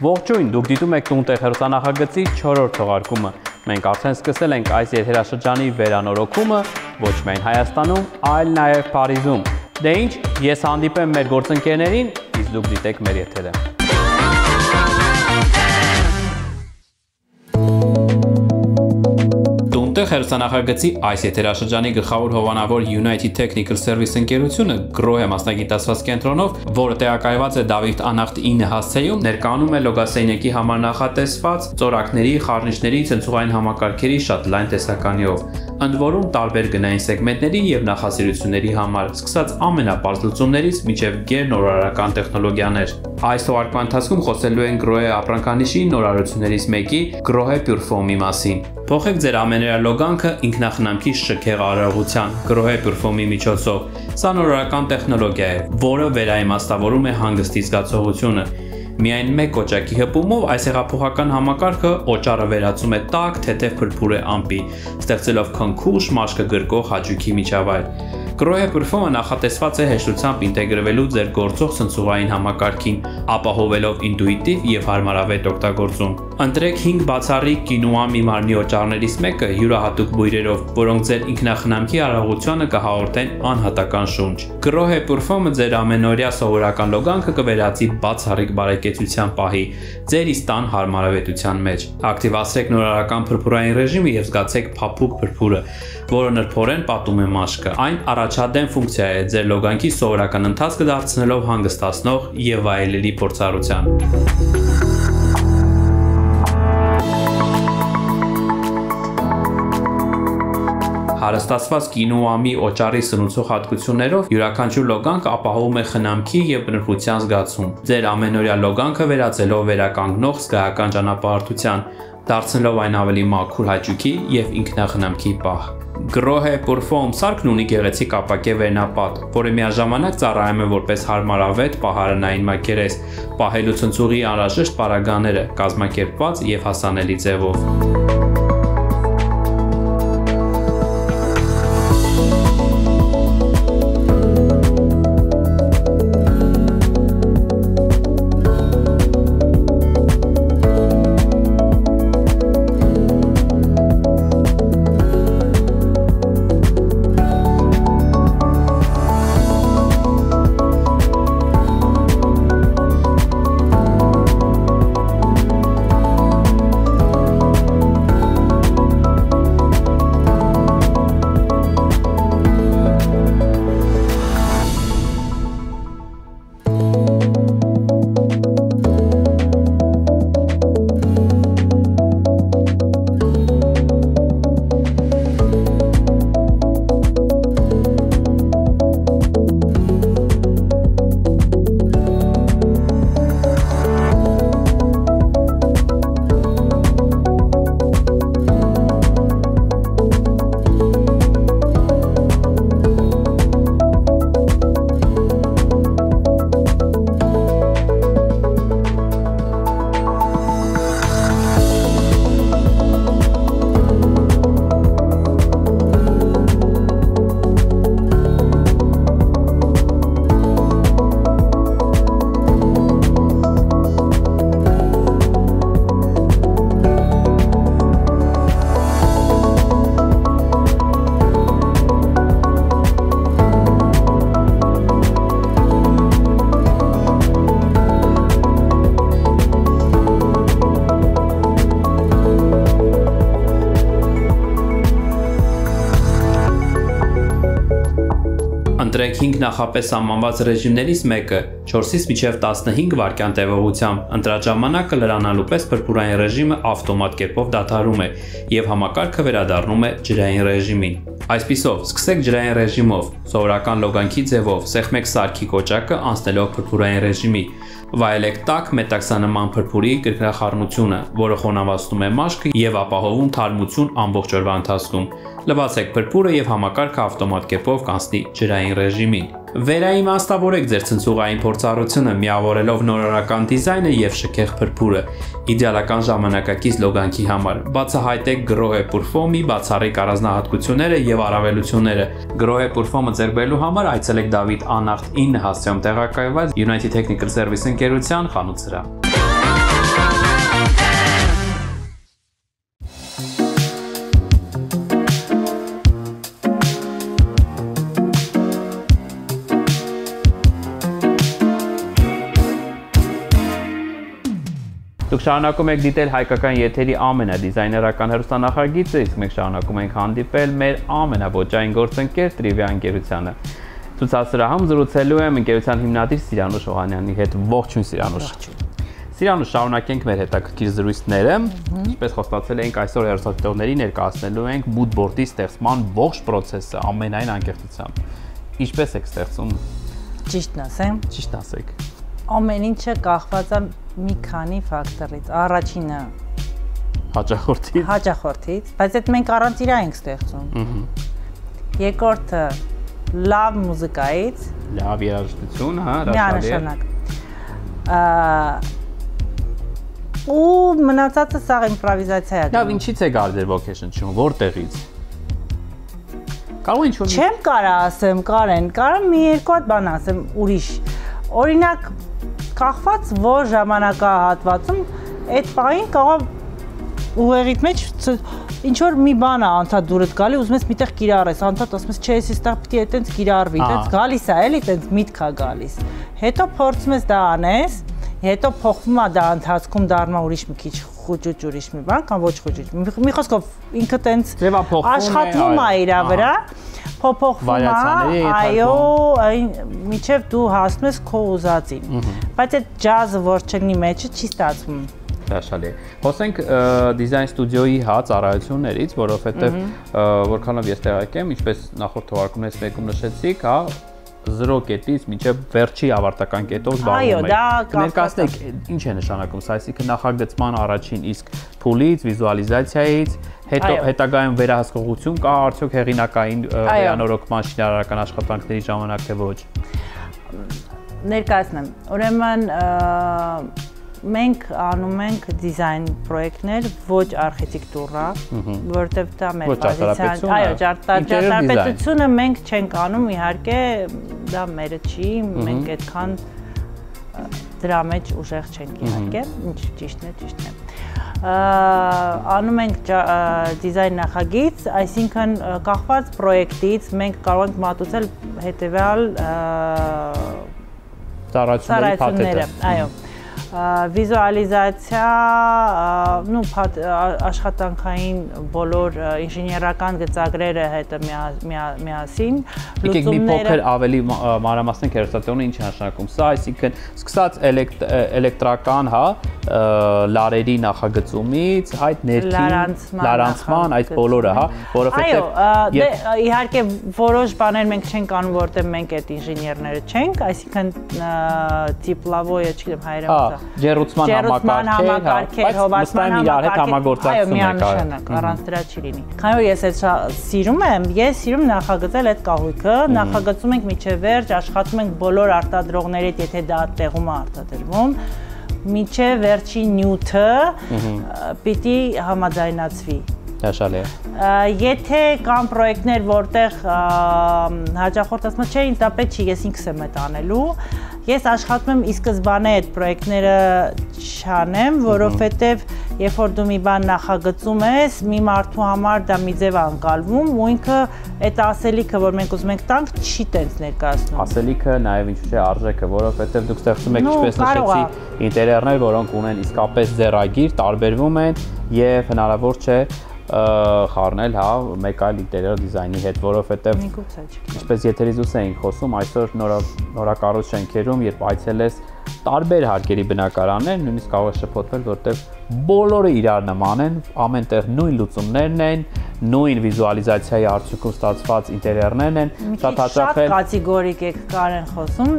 Ողջույն, դուք դիտում եք «Տուն տեղ» հեռուստանախագծի 4-րդ թողարկումը։ Մենք արդեն սկսել ենք այս եթերաշրջանի վերանորոգումը ոչ միայն Հայաստանում, այլ նաև Փարիզում։ Դե ինչ, ես հանդիպեմ մեր գործընկերներին, իսկ դուք դիտեք մեր եթերը։ Հեռուստանախագծի այս եթերաշրջանի գլխավոր հովանավոր United Technical Service ընկերությունը Grohe մասնագիտացված կենտրոնով, որը տեղակայված է Դավիթ Անախտ 9 հասցեում, ներկայանում է լոգասենյակի համար նախատեսված ծորակների, խառնիչների, ցնցուղային համակարգերի շատ լայն տեսականիով, ընդ որում տարբեր գնային սեգմենտների եւ նախասիրությունների համար, սկսած ամենապարզ լուծումներից մինչեւ գերնորարարական տեխնոլոգիաներ։ Այս թողարկման ընթացքում խոսելու ենք Grohe ապրանքանիշի նորարարություններից մեկի Grohe Purfoam-ի մասին։ Փոխեք ձեր ամենօրյա լոգանքը ինքնախնամքի շքեղ արարողության Grohe Purfoam-ի միջոցով։ Սա նորարարական տեխնոլոգիա է, որը վերաիմաստավորում է հանգստի զգացողությունը։ Միայն մեկ օճակի հպումով այս հեղափոխական համակարգը օճառը վերածում է տաք, թեթև փրփուրե ամպի, ստեղծելով քնքուշ, մաշկը գրկող հաճույքի միջավայր։ Grohe Purfoam-ը նախատեսված է հեշտությամբ ինտեգրվելու ձեր գործող ցնցուղային համակարգին, ապահովելով ինտուիտիվ եւ հարմարավետ օգտագործում։ Ընտրեք 5 բացառիկ կինուամի մարմնի օճառներից մեկը յուրահատուկ բույրերով, որոնք ձեր ինքնախնամքի արարողությանը կհաղորդեն անհատական շունչ։ Grohe Purfoam-ը ձեր ամենօրյա սովորական լոգանքը կվերածի բացառիկ բարեկեցության պահի, ձեր ստան հարմարավետության մեջ։ Ակտիվացրեք նորարարական փրփուրային ռեժիմը եւ զգացեք փափուկ փրփուրը, որը նրբորեն պատում է մաշկը։ Այն առաջադեմ ֆունկցիա է ձեր լոգանքի սովորական ընթացքը դարձնելով հանգստացնող եւ վայելելի փորձառության։ Հարստացված կինուամի օճառի սնուցող հատկություններով յուրաքանչյուր լոգանք ապահովում է խնամքի եւ բնորոշության զգացում, ձեր ամենօրյա լոգանքը վերածելով վերականգնող զգայական ճանապարհորդության, դարձնելով այն ավելի մաքուր հաճույքի եւ ինքնախնամքի պահ։ Grohe Purfoam սարքն ունի գեղեցիկ ապակե վերնապատ, որը միաժամանակ ծառայում է որպես հարմարավետ պահարանային մակերես, պահելու ցնցուղի անհրաժեշտ պարագաները կազմակերպված եւ հասանելի ձևով։ Ընտրեք 5 նախապես սահմանված ռեժիմներից մեկը, 4-ից մինչև 15 վայրկյան տևողությամբ ընտրաժամանակը լրանալու պես փրփուրային ռեժիմը ավտոմատ կերպով դադարում է եւ համակարգը վերադառնում է ջրային ռեժիմին։ Այսպիսով, սկսեք ջրային ռեժիմով, սովորական լոգանքի ձևով, սեղմեք սարքի կոճակը անցնելով փրփուրային ռեժիմի։ Վայելեք տաք մետաքսանման փրփուրի կրկնախառնությունը, որը խոնավացնում է մաշկը եւ ապահովում թարմություն ամբողջ օրվա ընթացքում։ Լվացեք փրփուրը եւ համակարգը ավտոմատ կերպով կանցնի ջրային ռեժիմին։ Վերաիմաստավորեք ձեր ցնցուղային փորձառությունը միավորելով նորարարական դիզայնը եւ շքեղ փրփուրը։ Իդեալական ժամանակակից լոգանքի համար բացահայտեք Grohe Purfoam-ի բացառիկ առանձնահատկությունները եւ առավելությունները։ Grohe Purfoam-ը ձեռք բերելու համար այցելեք Դավիթ Անախտ 9 հասցեում տեղակայված United Technical Service ընկերության խանութ-սրահ։ Դուք շարունակում եք դիտել հայկական եթերի ամենադիզայներական հեռուստանախագիծը, իսկ մենք շարունակում ենք հանդիպել մեր ամենաոճային գործընկեր Trivia ընկերությանը։ Ցուցասրահում զրուցելու եմ ընկերության հիմնադիր Սիրանուշ Օհանյանի հետ։ Ողջույն Սիրանուշ։ Սիրանուշ, շարունակենք մեր հետաքրքիր զրույցները։ Ինչպես խոստացել էինք, այսօր հեռուստադիտողների ներկայացնելու ենք moodboard-ի ստեղծման ողջ process-ը ամենայն անկեղծությամբ։ Ինչպես եք ստեղծում։ Ճիշտն ասեմ։ Ճիշտ ասեք։ Ամեն ինչը կախված է մի քանի ֆակտորից։ Առաջինը հաճախորդից, բայց այդ մենք առանց իրա ենք ստեղծում։ Երկրորդը լավ մուզիկայից, լավ երաժշտություն, հա, միանշանակ։ Ու մնացածը սա իմպրովիզացիա է։ Լավ, ինչից է գալի ձեր vocation-ը, որտեղից։ Կարող ինչ-որ Չեմ կարա ասեմ, Կարեն, կարամ մի երկու հատ բան ասեմ ուրիշ։ Օրինակ կախված որ ժամանակահատվածում այդ պահին կարող ուղեղիդ մեջ ինչ որ մի բան է անդադուրդ գալի, ուզում ես միտեղ կիրառես, անդադ ասում ես, չէ, ես այստեղ պիտի այտենց կիրառվի, այտենց գալիս է, էլի այտենց միտք է գալիս։ Հետո փորձում ես դա անես, հետո փոխվում է դա ընթացքում դառնում է ուրիշ մի քիչ խոճուճ ուրիշ մի բան, կամ ոչ խոճուճ։ Մի խոսքով ինքը այտենց աշխատվում է իր վրա, փոփոխվում է, այո, մինչև դու հասնում ես քո ուզածին։ Բայց այդ ջազը որ չնի մեջը չի ստացվում։ Հաշալի է։ Խոսենք դիզայն ստուդիոյի հա ծառայություններից, որովհետև որքանով ես տեղյակ եմ, ինչպես նախորդ թողարկումներից մեկում նշեցիք, հա 0 կետից մինչև վերջի ավարտական կետով զբաղվում եք։ Ներկայացնեք, ինչ է նշանակում սա, այսինքն նախագծման առաջին իսկ փուլից, վիզուալիզացիայից, հետո հետագայում վերահսկողություն կա արդյոք հեղինակային վերանորոգման շինարարական աշխատանքների ժամանակ թե ոչ։ Ներկայացնեմ, ուրեմն մենք անում ենք դիզայն պրոյեկտներ ոչ արխիտեկտուրա, որովհետև դա մեր բազիսան, այո, ճարտարապետությունը մենք չենք անում, իհարկե դա մերը չի, մենք այդքան դրա մեջ ուժեղ չենք իհարկե, ինչ ճիշտն է։ Անում ենք դիզայն նախագիծ, այսինքն կախված պրոյեկտից մենք կարող ենք մատուցել հետևյալ ծառայությունները, այո։ Վիզուալիզացիա, աշխատանքային բոլոր ինժեներական գծագրերը հետը միասին, լուծումները։ Եկեք մի փոքր ավելի մանրամասնենք հեռուստատիտողը ինչ է նշանակում սա, այսինքն սկսած էլեկտրական, հա, լարերի նախագծումից, այդ ներքին լարանցման, այդ բոլորը, հա, որովհետև այո, իհարկե որոշ բաներ մենք չենք անում, որտեղ մենք այդ ինժեներները չենք, այսինքն դիպլավոյը, չգիտեմ հայերեն Ջեռուցման համակարգեր, հովացման համագործակցություն այո, միանշանակ, առանց դրա չի լինի։ Քանի որ ես այդ սիրում եմ, ես սիրում նախագծել այդ կահույքը, նախագծում ենք միջև վերջ, աշխատում ենք բոլոր արտադրողների հետ, եթե դա տեղում է արտադրվում, միջև վերջի նյութը պիտի համաձայնացվի։ Հաշալի է։ Եթե կան պրոյեկտներ, որտեղ հաճախորդ ասում է, չէ, ինձ դա պետք չի, ես ինքս եմ այդ անելու, ես աշխատում եմ ի սկզբանե այդ պրոյեկտները չանեմ, որովհետև երբ որ դու մի բան նախագծում ես, մի մարդու համար դա մի ձև անկալվում ու ինքը այդ ասելիքը, որ մենք ուզում ենք տանք, չի տենց ներկայացնում։ Ասելիքը նաև ինչ չէ արժեքը, որովհետև դուք ստեղծում եք, ինչպես նշեցի, ինտերիերներ, որոնք ունեն իսկապես ձեռագիր, տարբերվում են եւ հնարավոր չէ խառնել, հա, մեկ այլ ինտերիեր դիզայնի հետ, որովհետև ինչպես եթերից դուրս էինք խոսում, այսօր նորակառույց շենքերում, երբ այցելես տարբեր հարկերի բնակարաններ, նույնիսկ կարող է շփոթվել, որտեղ բոլորը իրար նման են, ամենտեղ նույն լուծումներն են, նույն վիզուալիզացիայի արդյունքում ստացված ինտերիերներն են, շատ կատեգորիկ եք Կարեն խոսում,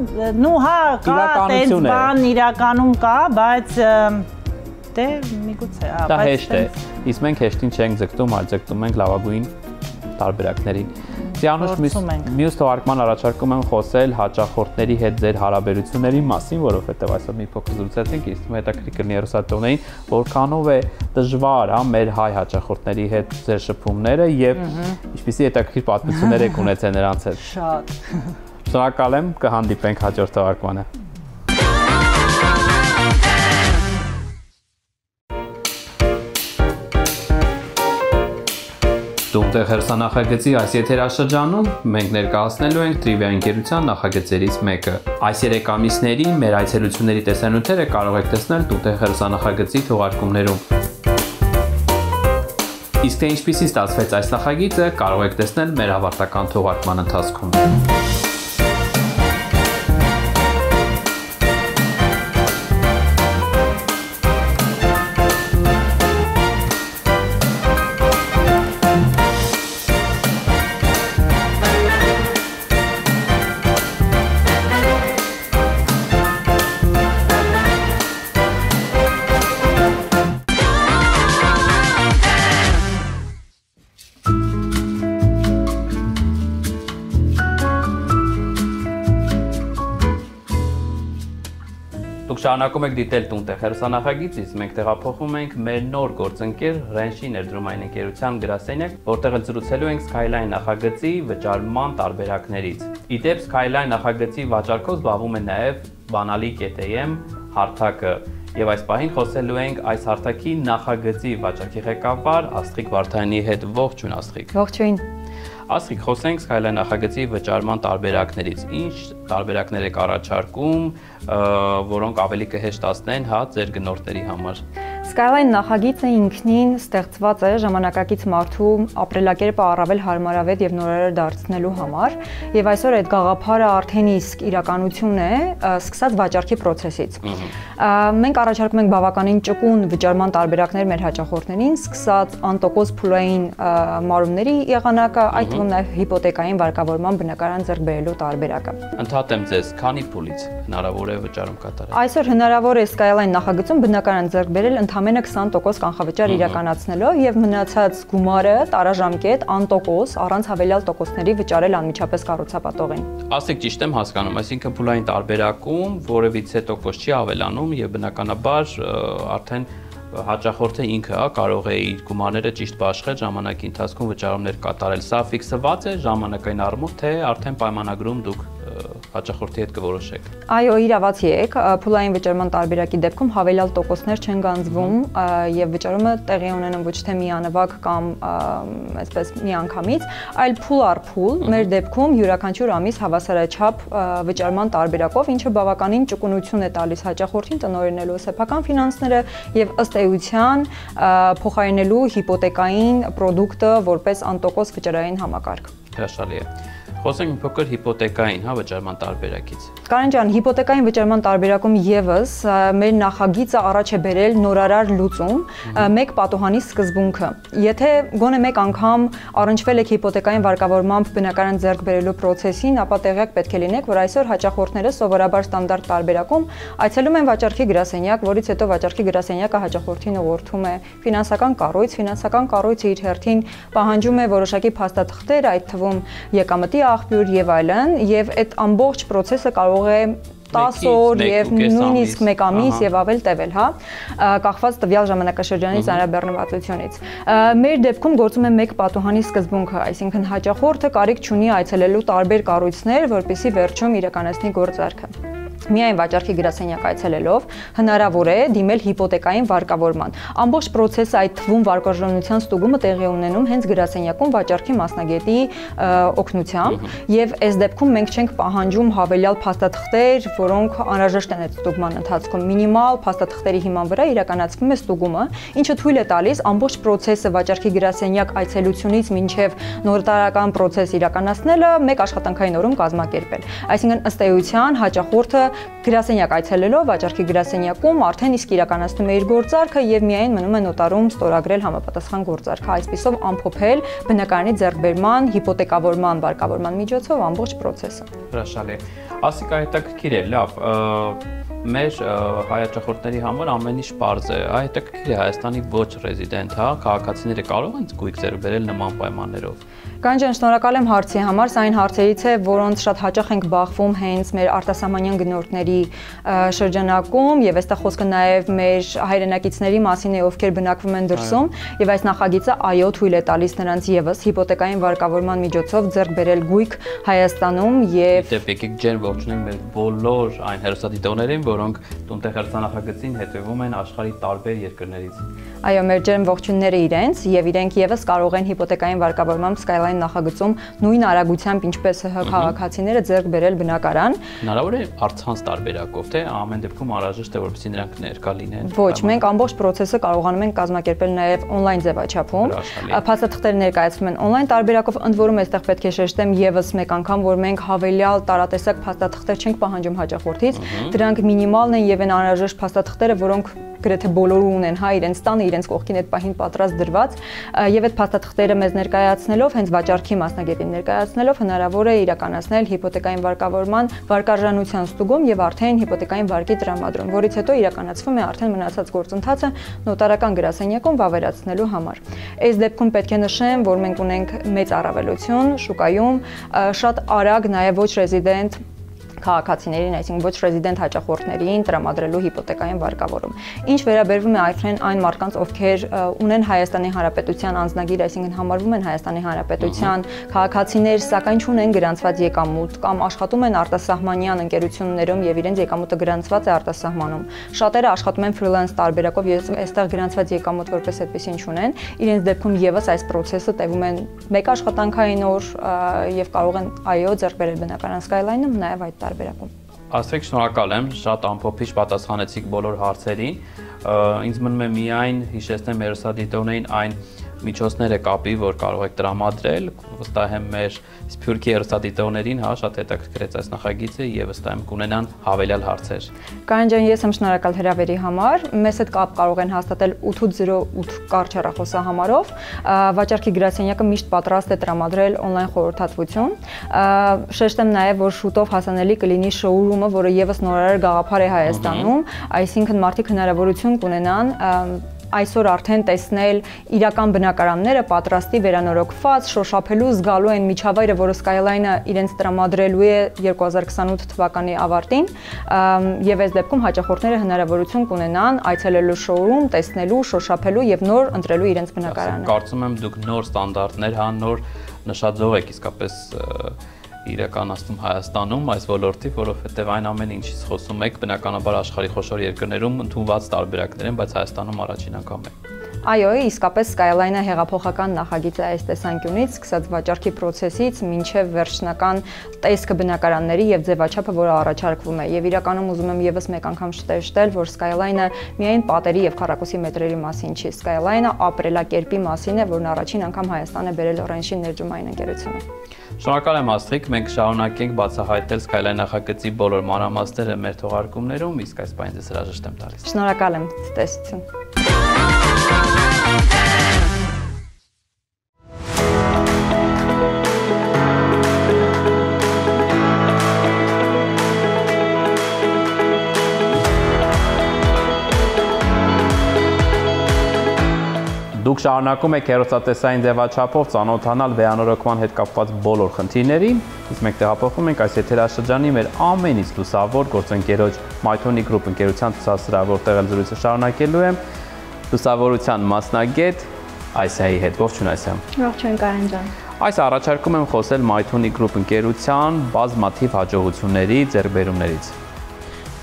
նու հա, կա տենց բան իրականում կա, բայց դե միգուցե, դա հեշտ է, իսկ մենք հեշտին չենք ձգտում, այլ ձգտում ենք լավագույն տարբերակներին։ Սիանուշ, մյուս թողարկման առաջարկում եմ խոսել հաճախորդների հետ ձեր հարաբերությունների մասին, որովհետև այսօր մի փոքր զրուցեցինք, իսկ հետաքրքիր կլինի հեռուստատողներին, որքանով է դժվար, հա, մեր հայ հաճախորդների հետ ձեր շփումները եւ ինչպիսի հետաքրքիր պատմություններ եք ունեցել նրանց հետ։ Շատ։ Շնորհակալ եմ, կհանդիպենք հաջորդ թողարկմանը։ Տունտեղ հերսանախագծի այս եթերաշրջանում մենք ներկայացնելու ենք Trivia ընկերության նախագծերից մեկը։ Այս 3 ամիսների մեր այցելությունների տեսանյութերը կարող եք տեսնել Տունտեղ հերսանախագծի թողարկումներում։ Իսկ թե ինչպիսի ստացվեց այս նախագիծը, կարող եք տեսնել մեր ավարտական թողարկման ընթացքում։ Շարունակում եք դիտել Տունտեղ հերոսանախագիծից, մենք տեղափոխվում ենք մեր նոր գործընկեր Ռենշի ներդրումային ընկերության գրասենյակ, որտեղ զրուցելու ենք Skyline նախագծի վճարման տարբերակներից։ Իդեպ Skyline նախագծի վաճառքով զբաղվում է նաև Banali.am հարթակը, եւ այս պահին խոսելու ենք այս հարթակի նախագծի վաճառքի ղեկավար Աստղիկ Վարդանյանի հետ։ Ողջույն Աստղիկ։ Ողջույն։ Աստղիկ, խոսենք Skyline նախագծի վճարման տարբերակներից։ Ինչ տարբերակներ եք առաջարկում, որոնք ավելի կհեշտացնեն, հա, ձեր գնորդների համար։ Skyline նախագիծը ինքնին ստեղծված է ժամանակակից մարդու ապրելակերպը առավել հարմարավետ եւ նորարար դարձնելու համար, եւ այսօր այդ գաղափարը արդեն իսկ իրականություն է, սկսած վաճառքի process-ից։ Մենք առաջարկում ենք բավականին ճկուն վճարման տարբերակներ մեր հաճախորդներին, սկսած անտոկոս փուլային մարումների եղանակը, այդ թվում նաեւ հիպոթեկային վարկավորման բնակարան ձեռք բերելու տարբերակը։ Ընդհատեմ ձեզ, քանի փուլից հնարավոր է վճարում կատարել։ Այսօր հնարավոր է Skyline նախագծում բնակարան ձեռք բերել ընդամենը 20% կանխավճար իրականացնելով եւ մնացած գումարը տարաժամկետ անտոկոս առանց հավելյալ տոկոսների վճարել անմիջապես կառուցապատողին։ Ասեք ճիշտ եմ հասկանում, այսինքն փուլային տարբերակում որևիցե տոկոս չի ավելանում եւ բնականաբար արդեն հաճախորդը ինքը կարող է իր գումարները ճիշտ բաշխել ժամանակի ընթացքում վճարումներ կատարել։ Սա ֆիքսված է ժամանակային առումով, թե արդեն պայմանագրում դուք հաճախորդի հետ կորոշեք։ Այո, իրավացի եք, փուլային վճարման տարբերակի դեպքում հավելյալ տոկոսներ չեն գանձվում եւ վճարումը տեղի ունենում ոչ թե միանվագ կամ այսպես միանգամից, այլ փուլ առ փուլ, մեր դեպքում յուրաքանչյուր ամիս հավասարաչափ վճարման տարբերակով, ինչը բավականին ճկունություն է տալիս հաճախորդին տնօրինելու սեփական ֆինանսները եւ ըստ էության փոխարինելու հիպոթեկային պրոդուկտը որպես անտոկոս վճարային համակարգ։ Հրաշալի է։ Խոսենք մի փոքր հիպոթեկային, հա, վճարման տարբերակից։ Կարեն ջան, հիպոթեկային վճարման տարբերակում եւս մեր նախագիծը առաջ է բերել նորարար լուծում, մեկ պատոհանի սկզբունքը։ Եթե գոնե մեկ անգամ առնչվել եք հիպոթեկային վարկավորմամբ բնակարան ձեռք բերելու process-ին, ապա տեղյակ պետք է լինեք, որ այսօր հաճախորդները սովորաբար ստանդարտ տարբերակում այցելում են վաճառքի գրասենյակ, որից հետո վաճառքի գրասենյակը հաճախորդին ուղղորդում է ֆինանսական կառույցը իր հերթին պահանջում է որոշակի փաստաթղթեր, այդ թվում եկամտի աղբյուր եւ այլն, եւ այդ ամբողջ process-ը կարող է 10 օր եւ նույնիսկ 1 ամիս եւ ավել տևել, հա, կախված տվյալ ժամանակաշրջանի ծանրաբեռնվածությունից։ Մեր դեպքում գործում է մեկ պատոհանի սկզբունքը, այսինքն հաճախորդը կարիք չունի այցելելու տարբեր կառույցներ, որպեսզի վերջում իրականացնի գործարքը։ Միայն վաճառքի գրասենյակ այցելելով հնարավոր է դիմել հիպոթեկային վարկավորման։ Ամբողջ process-ը այդ թվում վարկաժողովության ստուգումը տեղի ունենում հենց գրասենյակում վաճառքի մասնագետի օգնությամբ, եւ այս դեպքում մենք չենք պահանջում հավելյալ փաստաթղթեր, որոնք անհրաժեշտ են այդ ստուգման ընթացքում։ Մինիմալ փաստաթղթերի հիման վրա իրականացվում է ստուգումը, ինչը թույլ է տալիս ամբողջ process-ը վաճառքի գրասենյակ այցելությունից մինչև նոտարական process իրականացնելը մեկ աշխատանքային օրում կազմակերպել։ Այսինքն ըստ էության հաճախորդը գրասենյակ այցելելով վաճառքի գրասենյակում արդեն իսկ իրականացնում է իր գործարքը եւ միայն մնում է նոտարում ստորագրել համապատասխան գործարքը, այսպիսով ամփոփել բնակարանի ձեռքբերման, հիպոթեկավորման, վարկավորման միջոցով ամբողջ process-ը։ Հրաշալի։ Ասիկա հետաքրքիր է, լավ, մեր հայ-հաճախորդների համար ամեն ինչ պարզ է, հետաքրքիր է Հայաստանի ոչ ռեզիդենտ, հա, քաղաքացիները կարող են գույք ձեռք բերել նման պայմաններով։ Կանջան, շնորհակալ եմ հարցի համար, սա այն հարցերից է, որոնց շատ հաճախ ենք բախվում հենց մեր արտասահմանյան գնորդների շրջանակում եւ այստեղ խոսքը նաեւ մեր հայրենակիցների մասին է, ովքեր բնակվում են դրսում եւ այս նախագիծը այո թույլ է տալիս նրանց եւս հիպոթեկային վարկավորման միջոցով ձեռք բերել գույք Հայաստանում եւ դեպ եկեք ջեր ողջունենք մեր բոլոր այն հեռուստադիտողներին, որոնք տունտեղ հեռուստանախագծին հետևում են աշխարհի տարբեր երկրներից։ Այո, մեր ջերմ ողջույնները իրենց եւ իրենք եւս կարող են հիպոթեկային վարկավորմամբ Skyline նախագծում նույն արագությամբ ինչպես ՀՀ քաղաքացիները ձեռք բերել բնակարան։ Հնարավոր է առցանց տարբերակով, թե ամեն դեպքում անհրաժեշտ է որպեսզի նրանք ներկա լինեն։ Ոչ, մենք ամբողջ process-ը կարողանում ենք կազմակերպել նաեւ on-line ձևաչափում։ Փաստաթղթերը ներկայացվում են on-line տարբերակով, ընդ որում այստեղ պետք է շեշտեմ եւս մեկ անգամ, որ մենք հավելյալ տարատեսակ փաստաթղթեր չենք պահանջում հաճախորդից, դրանք մինիմալն են եւ այն անհրաժեշտ փաստաթղթերը, որոնք գրեթե բոլորը ունեն, հա, իրենց տանը, իրենց կողքին այդ պահին պատրաստ դրված, եւ այդ փաստաթղթերը մեզ ներկայացնելով, հենց վաճառքի մասնագետին ներկայացնելով հնարավոր է իրականացնել հիպոթեկային վարկավորման վարկարժանության ստուգում եւ արդեն հիպոթեկային վարկի տրամադրում, որից հետո իրականացվում է արդեն մնացած գործընթացը նոտարական գրասենյակում վավերացնելու համար։ Այս դեպքում պետք է նշեմ, որ մենք ունենք մեծ առավելություն շուկայում, շատ արագ նաեւ ոչ ռեզիդենտ քաղաքացիներին, այսինքն ոչ ռեզիդենտ հաճախորդներին տրամադրելու հիպոթեկային վարկավորում։ Ինչ վերաբերվում է այն մարդկանց, ովքեր ունեն Հայաստանի Հանրապետության անձնագիր, այսինքն համարվում են Հայաստանի Հանրապետության քաղաքացիներ, սակայն չունեն գրանցված եկամուտ կամ աշխատում են արտասահմանյան ընկերություններում եւ իրենց եկամուտը գրանցված է արտասահմանում։ Շատերը աշխատում են ֆրիլանս տարբերակով եւ այստեղ գրանցված եկամուտ որպես այդպեսին չունեն։ Իրենց դեպքում եւս այս process-ը տևում է մեկ աշխատանքային օր եւ կարող են այո ձեռք բերել բնակարան Skyline-ում նաեւ այդ տարբերակում։ Ասեք, շնորհակալ եմ, շատ ամփոփիչ պատասխանեցիք բոլոր հարցերին։ Ինձ մնում է միայն հիշեցնեմ հեռուստադիտողներին այն միջոցները կապի, որ կարող եք տրամադրել, վստահ եմ մեր Սփյուռքի հեռուստադիտողներին, հա, շատ հետաքրքրեց այս նախագիծը եւ վստահ եմ կունենան հավելյալ հարցեր։ Կարեն ջան, ես եմ շնորհակալ հրավերի համար։ Մեզ հետ կապ կարող են հաստատել 8808 կարճ հեռախոսահամարով։ Վաճառքի գրասենյակը միշտ պատրաստ է տրամադրել on-line խորհրդատվություն։ Շեշտեմ նաեւ, որ շուտով հասանելի կլինի շոուրումը, որը եւս նորարար գաղափար է Հայաստանում, այսինքն մարդիկ հնարավորություն կունենան այսօր արդեն տեսնել իրական բնակարանները պատրաստի վերանորոգված, շոշափելու, զգալու են միջավայրը, որը Skyline-ը իրենց տրամադրելու է 2028 թվականի ավարտին, եւ այս դեպքում հաճախորդները հնարավորություն կունենան այցելելու շոուրում, տեսնելու, շոշափելու եւ նոր ընտրելու իրենց բնակարանը։ Կարծում եմ դուք նոր ստանդարտներ, հա, նոր նշաձող եք իսկապես իրականացնում Հայաստանում այս ոլորտի, որովհետև այն ամեն ինչից խոսում եք բնականաբար աշխարհի խոշոր երկրներում ընդունված տարբերակներ են, բայց Հայաստանում առաջին անգամ է։ Այո, իսկապես Skyline-ը հեղափոխական նախագիծ է այս տեսանկյունից, սկսած վաճառքի process-ից մինչև վերջնական տեսքը բնակարանների եւ ձևաչափը, որը առաջարկվում է։ Եվ իրականում ուզում եմ եւս մեկ անգամ շեշտել, որ Skyline-ը միայն պատերի եւ քառակուսի մետրերի մասին չի, Skyline-ը ապրելակերպի մասին է, որն առաջին անգամ Հայաստան է բերել Orange-ի ներդրումային ընկերությունը։ Շնորհակալ եմ Աստղիկ, մենք շարունակենք բացահայտել Skyline նախագծի բոլոր մանրամասները մեր թողարկումներում, իսկ այս պահին ձեզ հրաժեշտ եմ տալիս։ Շնորհակալ եմ, տեսություն։ Դուք շարունակում եք հեռուստատեսային ձևաչափով ծանոթանալ վերանորոգման հետ կապված բոլոր խնդիրներին, իսկ մենք տեղափոխվում ենք այս եթերաշրջանի մեր ամենից լուսավոր գործընկերոջ Mythonic Group ընկերության ցուցասրահ, որտեղ էլ զրույցը շարունակելու եմ լուսավորության մասնագետ Այսիայի հետ։ Ողջույն Այսիա։ Ողջույն Կարեն ջան։ Այս առաջարկում եմ խոսել Mythonic Group ընկերության բազմաթիվ հաջողությունների, ձեռքբերումներից։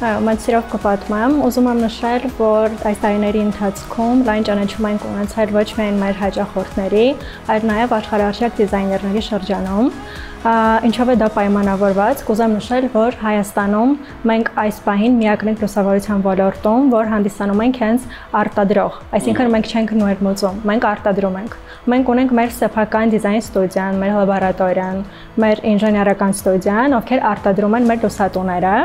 Բայց սիրով կպատմեմ, ուզում եմ նշել, որ այս տարիների ընթացքում լայն ճանաչում ենք ունեցել ոչ միայն մեր հաճախորդների, այլ նաև աշխարհահռչակ դիզայներների շրջանում։ Ինչով է դա պայմանավորված, կուզեմ նշել, որ Հայաստանում մենք այս պահին միակն ենք լուսավորության ոլորտում, որ հանդիսանում ենք հենց արտադրող, այսինքն մենք չենք ներմուծում, մենք արտադրում ենք։ Մենք ունենք մեր սեփական դիզայն ստուդիան, մեր լաբորատորիան, մեր ինժեներական ստուդիան, ովքեր արտադրում են մեր լուսատուները,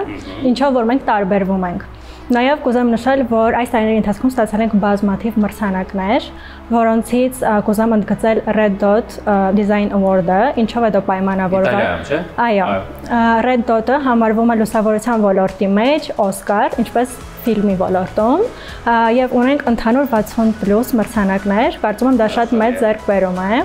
ինչով որ մենք տարբերվում ենք։ Նաև կուզեմ նշել, որ այս տարիների ընթացքում ստացել ենք բազմաթիվ մրցանակներ, որոնցից կուզեմ ընդգծել Red Dot Design Award-ը, ինչով է դա պայմանավորված։ Այո, Red Dot-ը համարվում է լուսավորության ոլորտի մեջ Oscar, ինչպես ֆիլմի ոլորտում, եւ ունենք ընդհանուր 60+ մրցանակներ, կարծում եմ դա շատ մեծ ձեռքբերում է։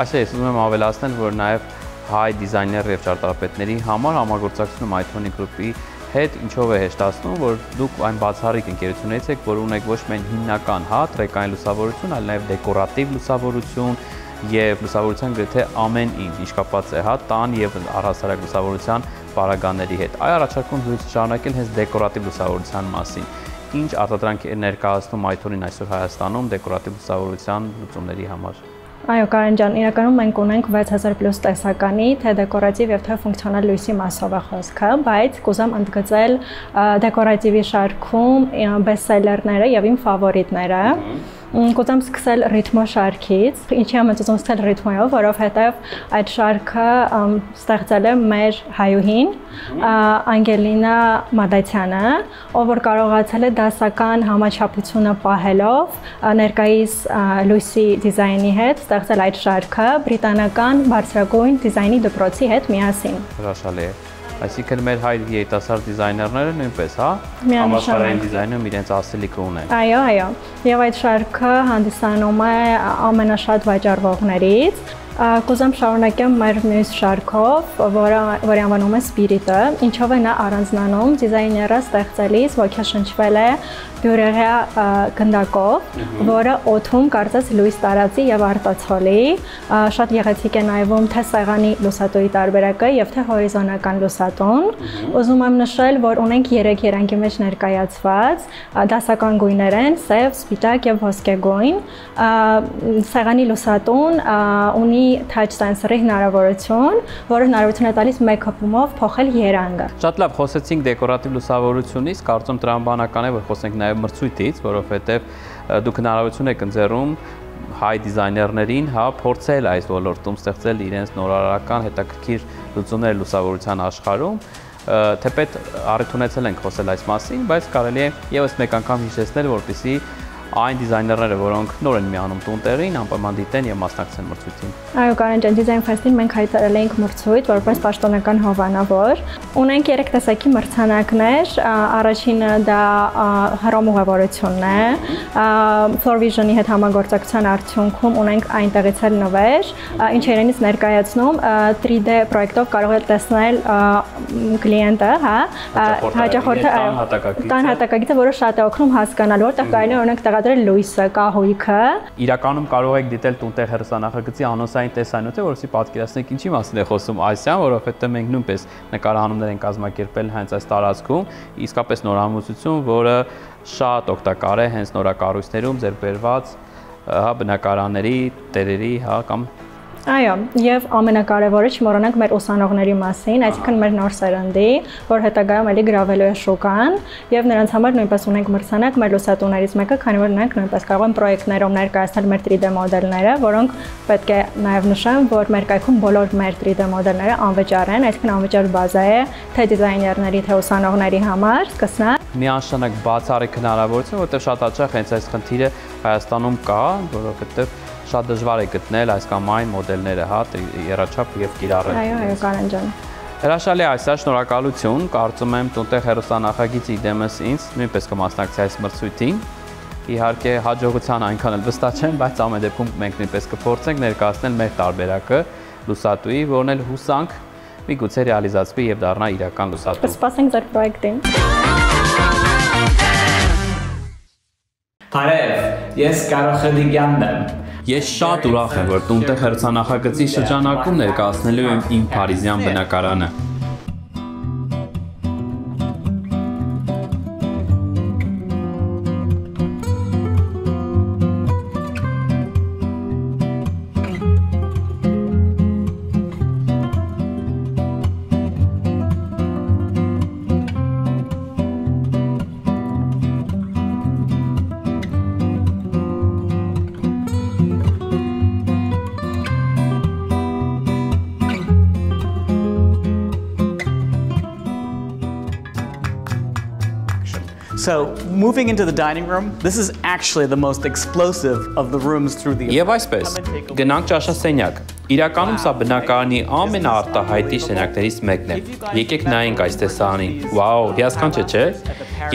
Այսինքն ես ուզում եմ ավելացնել, որ նաև հայ դիզայներ եւ ճարտարապետների համար համագործակցությունը Mythonic Group-ի հետ ինչով է հեշտացնում, որ դուք այն բացառիկ ընկերություններից եք, որ ունեք ոչ միայն հիմնական տրեկային լուսավորություն, այլ նաև դեկորատիվ լուսավորություն եւ լուսավորության գրեթե ամեն ինչ կապված է տան եւ առհասարակ լուսավորության պարագաների հետ։ Այ առաջարկում զրույցը շարունակել հենց դեկորատիվ լուսավորության մասին։ Ինչ արտադրանք է ներկայացնում Mython-ին այսօր Հայաստանում դեկորատիվ լուսավորության լուծումների համար։ Այո, Կարեն ջան, իրականում մենք ունենք 6000+ տեսականի, թե դեկորատիվ եւ թե ֆունկցիոնալ լույսի մասով է խոսքը, բայց կուզեմ ընդգծել դեկորատիվի շարքում բեսթսելերները եւ իմ ֆավորիտները։ Կուզեմ սկսել ռիթմո շարքից։ Ինչի եմ ուզում սկսել ռիթմոյով, որովհետև այդ շարքը ստեղծել է մեր հայուհին Անգելինա Մադացյանը, ով որ կարողացել է դասական համաչափությունը պահելով ներկայիս լույսի դիզայնի հետ ստեղծել այդ շարքը բրիտանական բարձրագույն դիզայնի դպրոցի հետ միասին։ Հրաշալի է։ Այսինքն մեր հայ երիտասարդ դիզայներները նույնպես, համաշխարհային դիզայնում իրենց ասելիքը ունեն։ Այո, այո։ Եվ այդ շարքը հանդիսանում է ամենաշատ վաճառվողներից։ Կուզեմ շարունակեմ մեր մյուս շարքով, որի անվանում է Spirit-ը, ինչով է նա առանձնանում, դիզայները ստեղծելիս ոգեշնչվել է բյուրեղյա գնդակով, որը օդում կարծես լույս տարածի եւ արտացոլի, շատ գեղեցիկ է նայվում թե սեղանի լուսատուի տարբերակը եւ թե հորիզոնական լուսատուն։ Ուզում եմ նշել, որ ունենք 3 երանգի մեջ ներկայացված դասական գույներ են՝ սև, սպիտակ եւ ոսկե գույն։ Սեղանի լուսատուն ունի touch sensor-ի հնարավորություն, որը հնարավորություն է տալիս մեկ հպումով փոխել երանգը։ Շատ լավ, խոսեցինք դեկորատիվ լուսավորությունից, կարծում տրամաբանական է, որ խոսենք նաև մրցույթից, որովհետև դուք հնարավորություն եք ընձեռում հայ դիզայներներին, փորձել այս ոլորտում ստեղծել իրենց նորարարական հետաքրքիր լուծումներ լուսավորության աշխարհում, թեպետ առիթ ունեցել ենք խոսել այս մասին, բայց կարելի է եւս մեկ անգամ հիշեցնել, որպեսզի այն դիզայներները, որոնք նոր են միանում տուն-տեղին, անպայման դիտեն եւ մասնակցեն մրցույթին։ Այո, Կարեն ջան, Design Fest-ին մենք հայտարարել էինք մրցույթ որպես պաշտոնական հովանավոր։ Ունենք 3 տեսակի մրցանակներ, առաջինը դա հռոմ ուղևորությունն է։ Floor Vision-ի հետ համագործակցության արդյունքում ունենք այնտեղից էլ նվեր, ինչը իրենից ներկայացնում 3D պրոյեկտով կարող է տեսնել կլիենտը, հաճախորդը տան հատակագիծը, որը շատ է օգնում հասկանալ, որտեղ կարելի է օրինակ լույսը, կահույքը։ Իրականում կարող եք դիտել տունտեղ հեռուստանախագծի անոնսային տեսանյութը, որովհետեւ պատկերացնեք ինչի մասին է խոսում այսյան, որովհետեւ մենք նույնպես նկարահանումներ ենք կազմակերպել հենց այս տարածքում, իսկապես նորամուծություն, որը շատ օգտակար է հենց նորակառույցներում ձեր բերված բնակարանների, տերերի, կամ Այո, եւ ամենակարևորը չմոռանանք մեր ուսանողների մասին, այսինքն մեր նոր սերնդի, որ հետագայում էլի գրավելու է շուկան, եւ նրանց համար նույնպես ունենք մրցանակ մեր լուսատուներից մեկը, քանի որ նրանք նույնպես կարող են պրոյեկտներով ներկայացնել մեր 3D մոդելները, որոնք պետք է նաեւ նշեմ, որ մեր կայքում բոլոր մեր 3D մոդելները անվճար են, այսինքն անվճար բազա է թե դիզայներների, թե ուսանողների համար, սկսնակ միանշանակ բացառիկ հնարավորություն, որտեղ շատ հաճախ հենց այս խնդիրը Հայաստանում կա, որովհետեւ շատ դժվար է գտնել այս կամ այն մոդելները, եռաչափ եւ կիրառել։ Այո, Կարեն ջան։ Հրաշալի է, շնորհակալություն, կարծում եմ տունտեղ հեռուստանախագիծի դեմս ինձ նույնպես կմասնակցի այս մրցույթին։ Իհարկե հաջողության այնքան էլ վստահ չեմ, բայց ամեն դեպքում մենք նույնպես կփորձենք ներկայացնել մեր տարբերակը լուսատուի, որն էլ հուսանք միգուցե ռեալիզացվի եւ դառնա իրական լուսատու։ Սպասենք ձեր պրոյեկտին։ Բարև, ես Կարո Խդիգյանն եմ։ Ես շատ ուրախ եմ, որ տունտեղ հեռուստանախագծի շրջանակում ներկայացնելու եմ իմ փարիզյան բնակարանը։ So moving into the dining room, this is actually the most explosive of the rooms through the Եվ այսպես, գնանք ճաշասենյակ։ Իրականում սա բնակարանի ամենաարտահայտի սենյակներից մեկն է։ Եկեք նայենք այս տեսարանին։ Վաու, հիասքանչ չէ՞։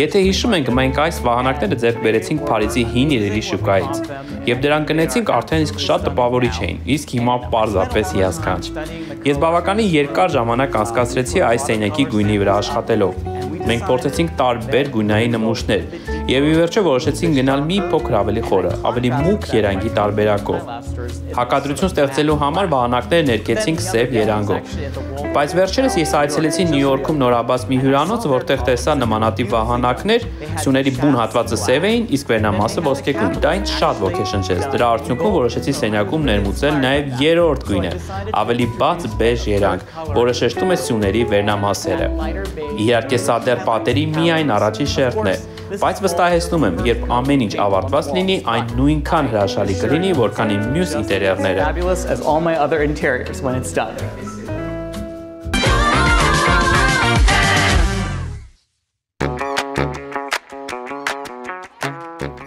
Եթե հիշում ենք, մենք այս վահանակները ձեռք բերեցինք Փարիզի հին իրերի շուկայից, եւ դրանք գնեցինք արդեն իսկ շատ տպավորիչ էին, իսկ հիմա պարզապես հիասքանչ։ Ես բավականին երկար ժամանակ անցկացրեցի այս սենյակի գույնի վրա աշխատելով։ Մենք փորձեցինք տարբեր գույնային նմուշներ եւ ի վերջո որոշեցինք գնալ մի փոքր ավելի խորը, ավելի մուգ երանգի տարբերակով։ Հակադրություն ստեղծելու համար վահանակներ ներկեցինք սև երանգով։ Բայց վերջերս ես այցելեցի Նյու Յորքում նորաբաց մի հյուրանոց, որտեղ տեսա նմանատիպ վահանակներ, սյուների բուն հատվածը սև էին, իսկ վերնամասը ոսկեգույն։ Դա ինձ շատ ոգեշնչեց։ Դրա արդյունքում որոշեցի սենյակում ներմուծել նաև երրորդ գույնը, ավելի բաց բեժ երանգ, որը շեշտում է սյուների վերնամասերը։ Իհարկե սա դեռ պատերի միայն առաջի շերտն է, բայց վստահեցնում եմ, երբ ամեն ինչ ավարտված լինի, այն նույնքան հրաշալի կլինի, որքան իմ մյուս ինտերիերները։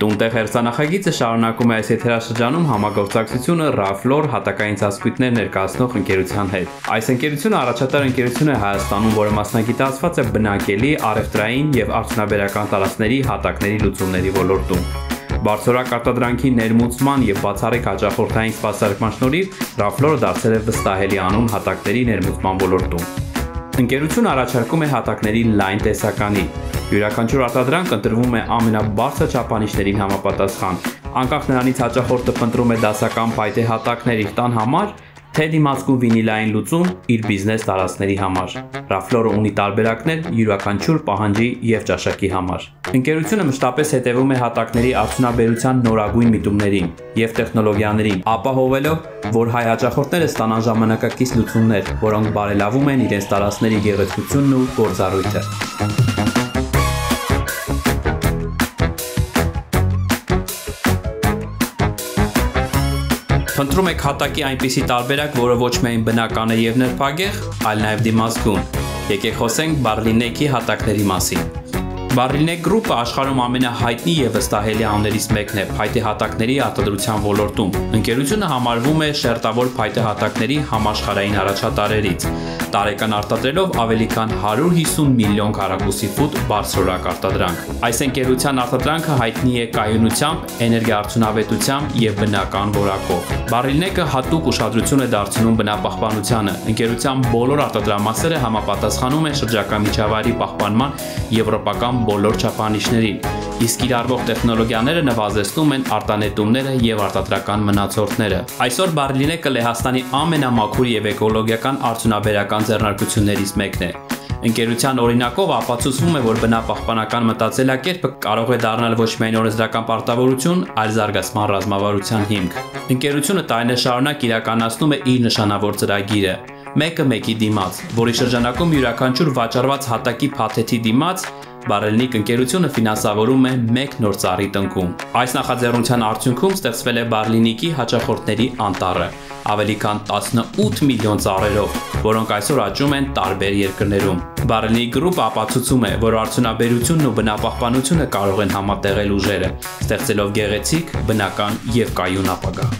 Տունտեղ հերձանախագիծը շարունակում է այս եթերաշրջանում համագործակցությունը Raflor հատակային ծածկույթներ ներկայացնող ընկերության հետ։ Այս ընկերությունը առաջատար ընկերություն է Հայաստանում, որը մասնագիտացված է բնակելի, առևտրային եւ արդյունաբերական տարածքների հատակների լուծումների ոլորտում։ Բարձրորակ արտադրանքի ներմուծման եւ բացառիկ հաճախորդային սպասարկման շնորհիվ Raflor-ը դարձել է վստահելի անուն հատակների ներմուծման ոլորտում։ Ընկերությունը առաջարկում է հատակների լայն տեսականի։ Յուրաքանչյուր արտադրանք ընտրվում է ամենաբարձր չափանիշներին համապատասխան։ Անկախ նրանից հաճախորդը փնտրում է դասական փայտե հատակներ իր տան համար, թե դիմացկուն վինիլային լուծում իր բիզնես տարածքների համար։ Raflor-ը ունի տարբերակներ յուրաքանչյուր պահանջի եւ ճաշակի համար։ Ընկերությունը մշտապես հետևում է հատակների արդյունաբերության նորագույն միտումներին եւ տեխնոլոգիաներին, ապահովելով, որ հայ հաճախորդները ստանան ժամանակակից լուծումներ, որոնք բարելավում են իրենց տարածքների գեղեցկությունն ու գործառույթը։ Փնտրում եք հատակի այնպիսի տարբերակ, որը ոչ միայն բնական է եւ նրբագեղ, այլ նաեւ դիմացկուն։ Եկեք խոսենք Barlinek-ի հատակների մասին։ Barlinek Group-ը աշխարհում ամենահայտնի եւ վստահելի անուններից մեկն է փայտե հատակների արտադրության ոլորտում։ Ընկերությունը համարվում է շերտավոր փայտե հատակների համաշխարհային առաջատարներից, տարեկան արտադրելով ավելի քան 150 միլիոն քառակուսի ֆուտ բարձրորակ արտադրանք։ Այս ընկերության արտադրանքը հայտնի է կայունությամբ, էներգիաարդյունավետությամբ եւ բնական որակով։ Barlinek-ը հատուկ ուշադրություն է դարձնում բնապահպանությանը։ Ընկերության բոլոր արտադրամասերը համապատասխանում են շրջակա միջավայրի պահպանման եվրոպական բոլոր չափանիշներին, իսկ կիրառվող տեխնոլոգիաները նվազեցնում են արտանետումները եւ արտադրական մնացորդները։ Այսօր Barlinek-ը Լեհաստանի ամենամաքուր եւ էկոլոգիական արդյունաբերական ձեռնարկություններից մեկն է։ Ընկերության օրինակով ապացուցվում է, որ բնապահպանական մտածելակերպը կարող է դառնալ ոչ միայն օրենսդրական պարտավորություն, այլ զարգացման ռազմավարության հիմք։ Ընկերությունը տարիներ շարունակ իրականացնում է իր նշանավոր ծրագիրը՝ մեկը մեկի դիմաց, որի շրջանակում յուրաքանչյուր վաճառված հատակի փաթեթի դիմաց Barlinek ընկերությունը ֆինանսավորում է մեկ նոր ծառի տնկում։ Այս նախաձեռնության արդյունքում ստեղծվել է Barlinek-ի հաճախորդների անտառը, ավելի քան 18 միլիոն ծառերով, որոնք այսօր աճում են տարբեր երկրներում։ Barlinek Group-ը ապացուցում է, որ արդյունաբերությունն ու բնապահպանությունը կարող են համատեղել ուժերը, ստեղծելով գեղեցիկ, բնական եւ կայուն ապագա։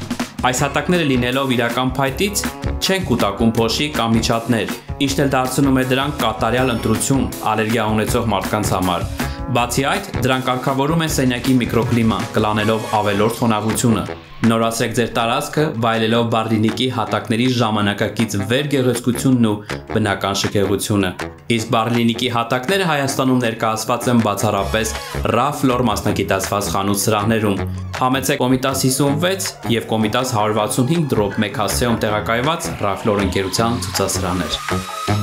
Այս հատակները լինելով իրական փայտից չեն կուտակում փոշի կամ միջատներ, ինչն էլ դարձնում է դրանք կատարյալ ընտրություն ալերգիա ունեցող մարդկանց համար։ Բացի այդ, դրանք կարգավորում են սենյակի միկրոկլիման, կլանելով ավելորդ խոնավությունը։ Նորացրեք ձեր տարածքը, վայելելով Barlinek-ի հատակների ժամանակակից վերգեղեցկությունն ու բնական շքեղությունը։ Իսկ Barlinek-ի հատակները Հայաստանում ներկայացված են բացառապես Raflor մասնագիտացված խանութ սրահներում։ Համեցեք Կոմիտաս 56 եւ Կոմիտաս 165/1 հասցեում տեղակայված Raflor ընկերության ցուցասրահներ։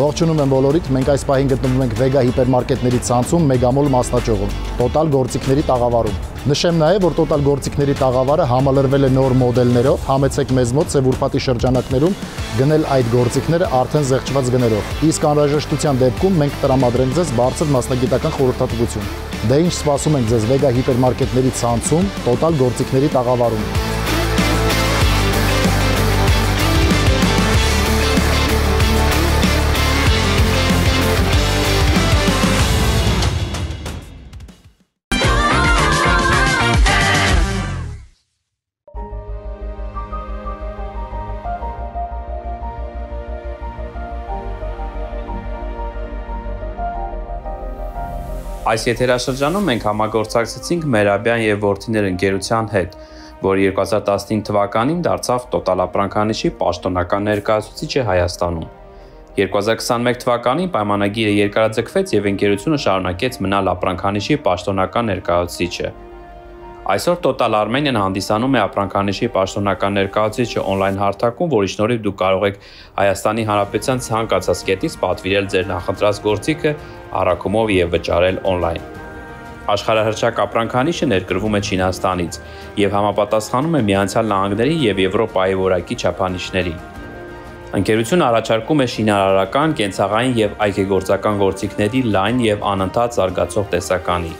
Ողջունում եմ բոլորիդ, մենք այս պահին գտնվում ենք Vega հիպերմարկետների ցանցում Մեգամոլ մասնաճյուղում, տոտալ գործիքների տաղավարում։ Նշեմ նաև, որ տոտալ գործիքների տաղավարը համալրվել է նոր մոդելներով, համեցեք մեզ մոտ Սև ուրբաթի շրջանակներում գնել այդ գործիքները արդեն զեղչված գներով։ Իսկ անհրաժեշտության դեպքում մենք տրամադրենք ձեզ բարձր մասնագիտական խորհրդատվություն։ Դե ինչ սպասում ենք ձեզ Vega հիպերմարկետների ցանցում տոտալ գործիքների տաղավարում։ Այս եթերաշրջանում մենք համագործակցեցինք Մերաբյան եւ Որդիներ ընկերության հետ, որը 2015 թվականին դարձավ Տոտալ ապրանքանիշի պաշտոնական ներկայացուցիչը Հայաստանում։ 2021 թվականին պայմանագիրը երկարաձգվեց եւ ընկերությունը շարունակեց մնալ ապրանքանիշի պաշտոնական ներկայացուցիչը։ Այսօր Total Armenian հանդիսանում է ապրանքանիշի պաշտոնական ներկայացուցիչը on-line հարթակում, որի շնորհիվ դուք կարող եք Հայաստանի Հանրապետության ցանկացած կետից պատվիրել ձեր նախընտրած գործիքը առաքումով եւ վճարել on-line։ Աշխարհահռչակ ապրանքանիշը ներկրվում է Չինաստանից եւ համապատասխանում է Միացյալ Նահանգների եւ Եվրոպայի որակի չափանիշների։ Ընկերությունը առաջարկում է շինարարական, կենցաղային եւ այգեգործական գործիքների լայն եւ անընդհատ զարգացող տեսականի։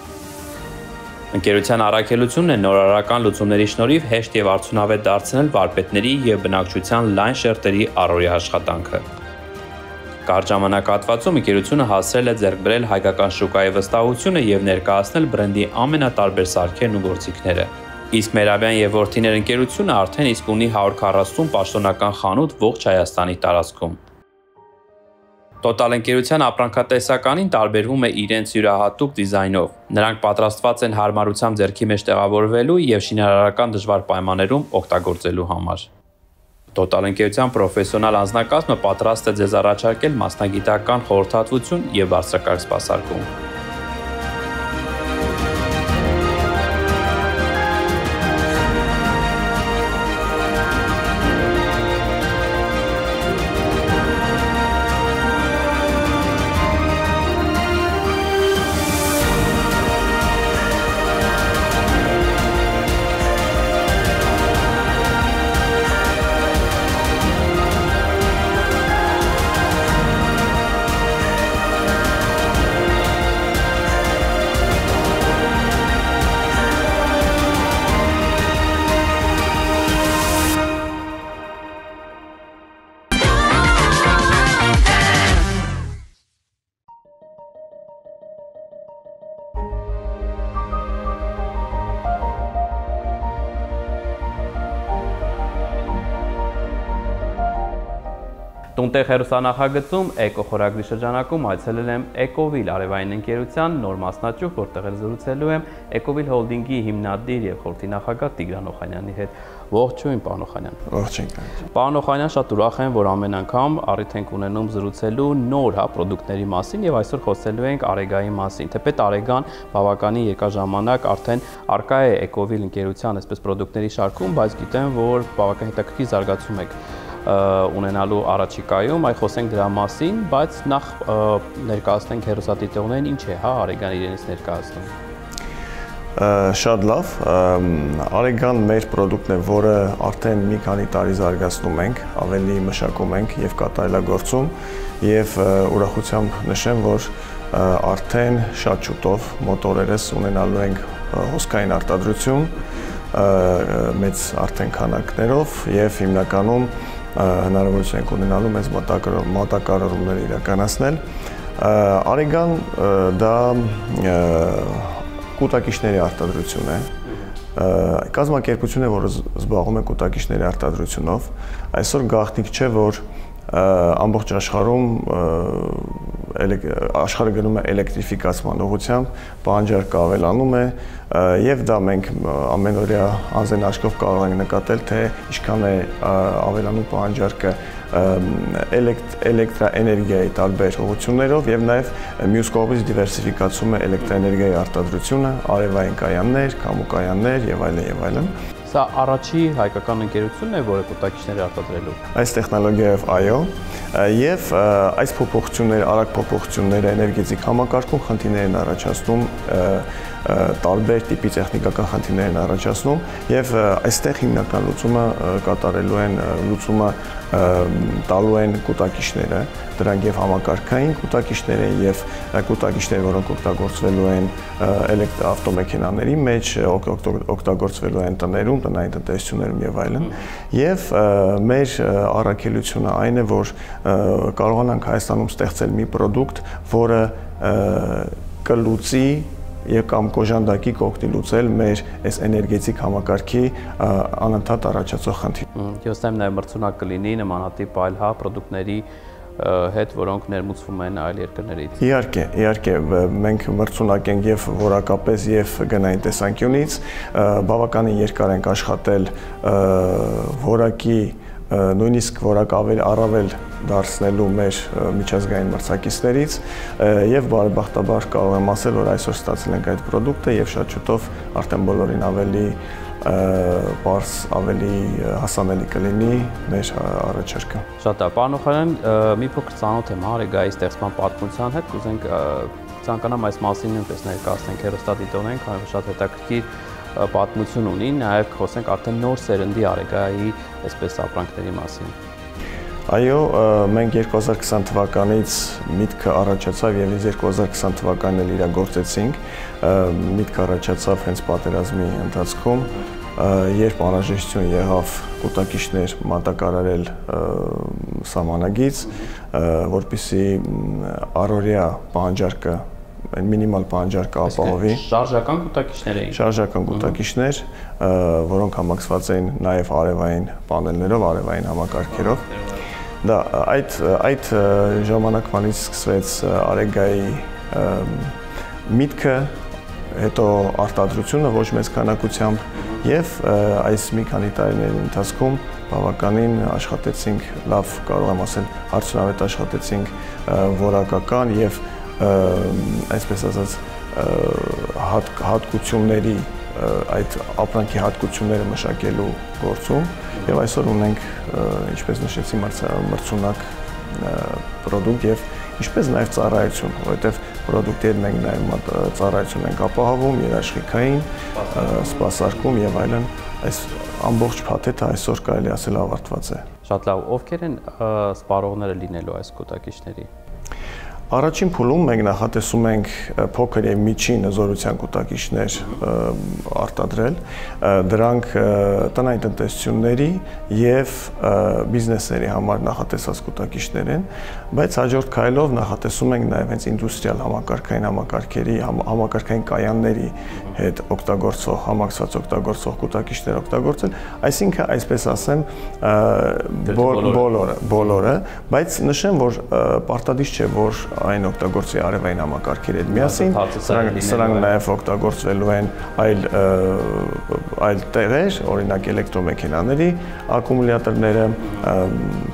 Ընկերության առաքելությունն է նորարարական լուծումների շնորհիվ հեշտ եւ արդյունավետ դարձնել վարպետների եւ բնակչության լայն շերտերի առօրյա աշխատանքը։ Կարճ ժամանակահատվածում ընկերությունը հասցրել է ձեռք բերել հայկական շուկայի վստահությունը եւ ներկայացնել բրենդի ամենատարբեր սարքերն ու գործիքները։ Իսկ Մերաբյան եւ Որդիներ ընկերությունը արդեն իսկ ունի 140 պաշտոնական խանութ ողջ Հայաստանի տարածքում։ Total ընկերության ապրանքատեսականին տարբերվում է իրենց յուրահատուկ դիզայնով։ Նրանք պատրաստված են հարմարությամբ ձեռքի մեջ տեղավորվելու եւ շինարարական դժվար պայմաններում օգտագործելու համար։ Total ընկերության պրոֆեսիոնալ անձնակազմը պատրաստ է ձեզ առաջարկել մասնագիտական խորհրդատվություն եւ բարձրակարգ սպասարկում։ Տունտեղ հեռուստանախագծում Էկո խորագրի շրջանակում այցելել եմ Էկովիլ արևային ընկերության նոր մասնաճյուղ, որտեղ զրուցելու եմ Էկովիլ հոլդինգի հիմնադիր եւ խորհրդի նախագահ Տիգրան Օխանյանի հետ։ Ողջույն, պարոն Օխանյան։ Ողջույն։ Պարոն Օխանյան, շատ ուրախ եմ, որ ամեն անգամ առիթ ենք ունենում զրուցելու նոր պրոդուկտների մասին եւ այսօր խոսելու ենք Արեգայի մասին։ Թեպետ Արեգան բավականին երկար ժամանակ արդեն արկա է Էկովիլ ընկերության այսպես պրոդուկտների շարքում, բայց գիտեմ, որ բավական հետաքրքիր զարգացում եք ունենալու առաջիկայում, այ խոսենք դրա մասին, բայց նախ ներկայացնենք հեռուստադիտողներին ինչ է, Արեգան իրենից ներկայացնում։ Շատ լավ, Արեգան մեր պրոդուկտն է, որը արդեն մի քանի տարի զարգացնում ենք, ավելի մշակում ենք եւ կատարելագործում եւ ուրախությամբ նշեմ, որ արդեն շատ շուտով մոտ օրերս ունենալու ենք հոսքային արտադրություն մեծ արդեն քանակներով եւ հիմնականում հնարավորություն ենք ունենալու մեծ մոտակարարումներ իրականացնել։ Արեգան դա կուտակիչների արտադրություն է, կազմակերպություն է, որը զբաղվում է կուտակիչների արտադրությունով։ Այսօր գաղտնիք չէ, որ ամբողջ աշխարհում աշխարհը գնում է էլեկտրիֆիկացման ուղղությամբ, պահանջարկը ավելանում է եւ դա մենք ամենօրյա անձն աչքով կարող ենք նկատել, թե ինչքան է ավելանում պահանջարկը էլեկտրաէներգիայի տարբեր ուղղություններով եւ նաեւ մյուս կողմից դիվերսիֆիկացում է էլեկտրաէներգիայի արտադրությունը, արևային կայաններ, քամու կայաններ եւ այլն եւ այլն։ Սա առաջի հայկական ընկերությունն է, որը կուտակիչներ արտադրելու։ Այս տեխնոլոգիայով այո, եւ այս փոփոխությունները, արագ փոփոխությունները էներգետիկ համակարգում խնդիրներ են առաջացնում, տարբեր տիպի տեխնիկական խնդիրներ են առաջացնում եւ այստեղ հիմնական լուծումը տալու են կուտակիչները, դրանք եւ համակարգային կուտակիչներ են եւ կուտակիչներ, որոնք օգտագործվելու են ավտոմեքենաների մեջ, օգտագործվելու են տներում, տնային տնտեսություններում եւ այլն։ Եվ մեր առաքելությունը այն է, որ կարողանանք Հայաստանում ստեղծել մի պրոդուկտ, որը կլուծի կամ կոժանդակի կողքի լուծել մեր այս էներգետիկ համակարգի անընդհատ առաջացող խնդիրը։ Ես եմ նաև մրցունակ կլինի նմանատիպ այլ պրոդուկտների հետ, որոնք ներմուծվում են այլ երկրներից։ Իհարկե, մենք մրցունակ ենք եւ որակապես եւ գնային տեսանկյունից, բավականին երկար ենք աշխատել որակի նույնիսկ որակ առավել դարձնելու մեր միջազգային մրցակիցներից եւ բարեբախտաբար կարող եմ ասել, որ այսօր ստացել ենք այդ պրոդուկտը եւ շատ շուտով արդեն բոլորին ավելի պարզ, ավելի հասանելի կլինի մեր առաջարկը։ Շատ է, պարոն Օխանյան, մի փոքր ծանոթ եմ Արեգայի ստեղծման պատմության հետ, կուզենք ցանկանամ այս մասին նույնպես ներկայացնենք հեռուստադիտողներին, քանի որ շատ հետաքրքիր պատմություն ունի, նաև խոսենք արդեն նոր սերնդի Արեգայի այսպես ապրանքների մասին։ Այո, մենք 2020 թվականից միտքը առաջացավ եւ 2020 թվականին էլ իրագործեցինք, միտքը առաջացավ հենց պատերազմի ընթացքում, երբ անհրաժեշտություն եղավ կուտակիչներ մատակարարել սահմանագից, որպեսզի առօրյա պահանջարկը մինիմալ պահանջարկը ապահովի։ Շարժական կուտակիչներ էին։ Շարժական կուտակիչներ, որոնք համակցված էին նաև արևային պանելներով, արևային համակարգերով։ Դա այդ ժամանակվանից սկսվեց Արեգայի միտքը, հետո արտադրությունը ոչ մեծ քանակությամբ եւ այս մի քանի տարիների ընթացքում բավականին աշխատեցինք, լավ կարող եմ ասել, արդյունավետ աշխատեցինք որակական եւ այսպես ասած հատկությունների այդ ապրանքի հատկությունները մշակելու գործում եւ այսօր ունենք ինչպես նշեցի մրցունակ պրոդուկտ եւ ինչպես նաեւ ծառայություն, որովհետեւ պրոդուկտի հետ մենք նաեւ ծառայություն ենք ապահովում, երաշխիքային, սպասարկում եւ այլն, այս ամբողջ փաթեթը այսօր կարելի ասել ավարտված է։ Շատ լավ, ովքեր են սպառողները լինելու այս կուտակիչների։ Առաջին փուլում մենք նախատեսում ենք փոքր եւ միջին զորության կուտակիչներ արտադրել, դրանք տնային տնտեսությունների եւ բիզնեսների համար նախատեսված կուտակիչներ են, բայց հաջորդ քայլով նախատեսում ենք նաեւ հենց ինդուստրիալ համակարգային համակարգերի, համակարգային կայանների հետ օգտագործող, համակցված օգտագործող կուտակիչներ օգտագործել, այսինքն այսպես ասեմ բոլորը, բայց նշեմ, որ պարտադիր չէ, որ այն օգտագործվի արևային համակարգերի հետ միասին, սրանք նաև օգտագործվելու են այլ տեղեր, օրինակ էլեկտրոմեքենաների ակումուլյատորները,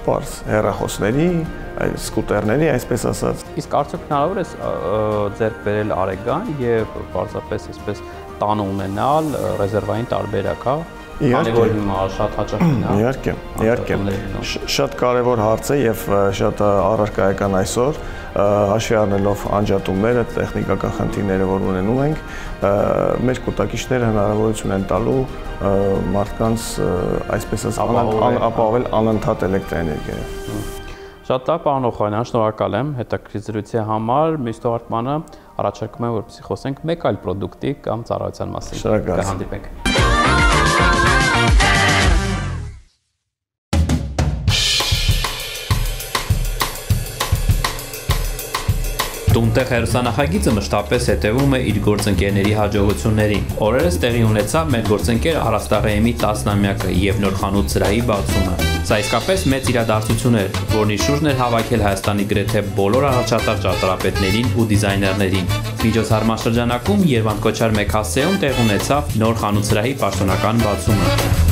բարձ հեռախոսների, սկուտերների, այսպես ասած։ Իսկ արդյոք հնարավոր է ձեռք բերել Արեգան եւ պարզապես այսպես տանը ունենալ ռեզերվային տարբերակ, հա։ Քանի որ հիմա շատ հաճախ է։ Իհարկե։ Շատ կարևոր հարց է եւ շատ առարկայական այսօր, հաշվի առնելով անջատումները, տեխնիկական խնդիրները, որ ունենում ենք, մեր կուտակիչները հնարավորություն են տալու մարդկանց այսպես ապահովել անընդհատ էլեկտրաէներգիայով։ Շատ լավ, պարոն Օխանյան, շնորհակալ եմ հետաքրքիր զրույցի համար։ Մյուս թողարկմանը առաջարկում եմ, որպեսզի խոսենք մեկ այլ պրոդուկտի կամ ծառայության մասին։ Կհանդիպենք։ Տունտեղ հեռուստանախագիծը մշտապես հետևում է իր գործընկերների հաջողություններին։ Օրերս տեղի ունեցավ մեր գործընկեր Արաստաղեյմի 10-ամյակը եւ նոր խանութ սրահի բացումը։ Սա իսկապես մեծ իրադարձություն էր, որն իր շուրջն էր հավաքել Հայաստանի գրեթե բոլոր առաջատար ճարտարապետներին ու դիզայներներին։ Միջոցառման շրջանակում Երվանդ Քոչար 1 հասցեում տեղ ունեցավ նոր խանութ սրահի պաշտոնական բացումը։